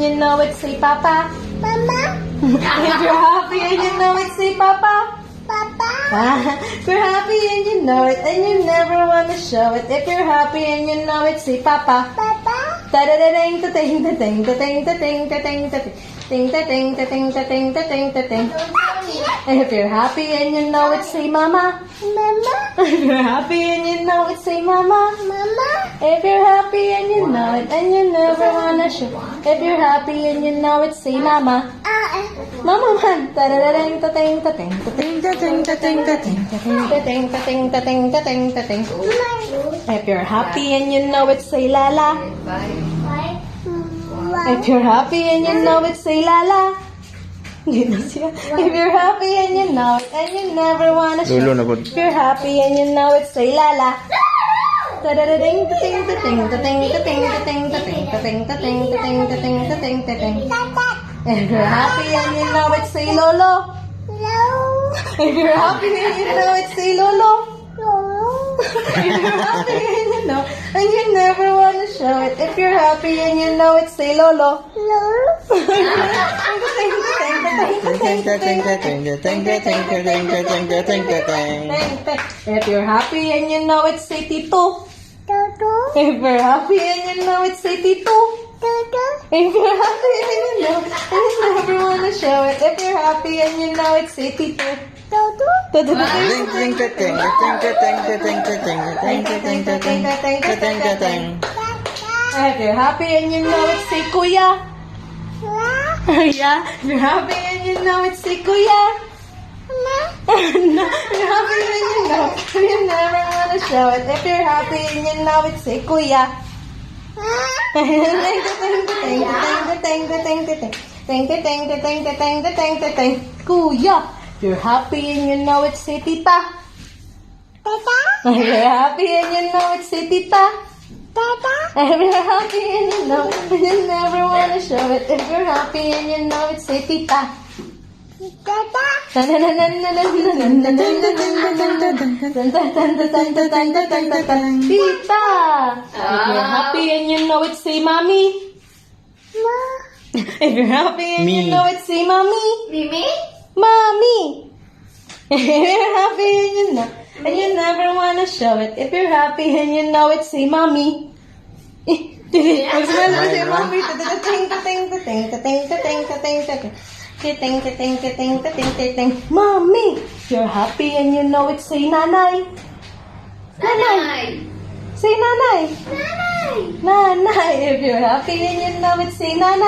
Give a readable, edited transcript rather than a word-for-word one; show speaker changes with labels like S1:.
S1: you know it, say Papa.
S2: Mama.
S1: If you're happy and you know it, say Papa.
S2: Papa.
S1: If you're happy and you know it, and you never want to show it. If you're happy and you know it, say Papa.
S2: Papa.
S1: Ta-da-da-ding, ta-ding, ta-ding, ta-ding, ta-ding, ta-ding, ta-ding, ting, ta-ding, ta-ding, ta-ding, ta-ding, ta-ding. And if you're happy and you know it, say Mama.
S2: Mama.
S1: If you're happy and you know it, say Mama.
S2: Mama.
S1: If you're happy and you know it, and you never wanna show. If you're happy and you know it, say Mama. Mama man. Ta-da-da-ding, ta-ding, ta-ding, ta-ding, ta-ding, ta-ding, ta-ding, ta-ding, ta-ding, ta-ding, ta-ding, ta-ding. If you're happy and you know it, say Lala. If you're happy and you know it, say Lala. If you're happy and you know it, and you never wanna show.
S3: Lolo na po.
S1: If you're happy and you know it, say Lala. Ta-da-da-ding, ta-ting, ta-ting, ta-ting, ta-ting, ta-ting, tating, tating, tating, tating, tating, tating, tating. If you're happy and you know it, say Lolo. If you're happy and you know it, say Lolo. If you're happy and you know, and you never wanna show it. If you're happy and you know it, say Lolo. If you're happy and you know it, say Tito. If you're happy and you know it, say Tito. If you're happy and you know, and you never wanna show it. If you're happy and you know it, say Tito. If you're happy and you know it, say Kuya. Yeah, if you're happy and you know it, say Kuya. No, you're happy and you know it, and you never wanna show it. If you're happy and you know it, say Kuya. Kuya. If you're happy and you know it, say Tita. If you're happy and you know it, say Tita. If you're happy and you know it, and you never wanna show it. If you're happy and you know it, say Tita. Tita. If you're happy and you know it, say Mommy. If you're happy and you
S3: Me.
S1: know it, say Mommy.
S2: Mimi?
S1: Mommy. If you're happy and you know, and you never wanna show it. If you're happy and you know it, say Mommy. Say Mommy. Mommy. If you're happy and you know it, say Nanay.
S2: Nanay.
S1: Say Nanay.
S2: Nanay.
S1: Nanay. If you're happy and you know it, say Nanay.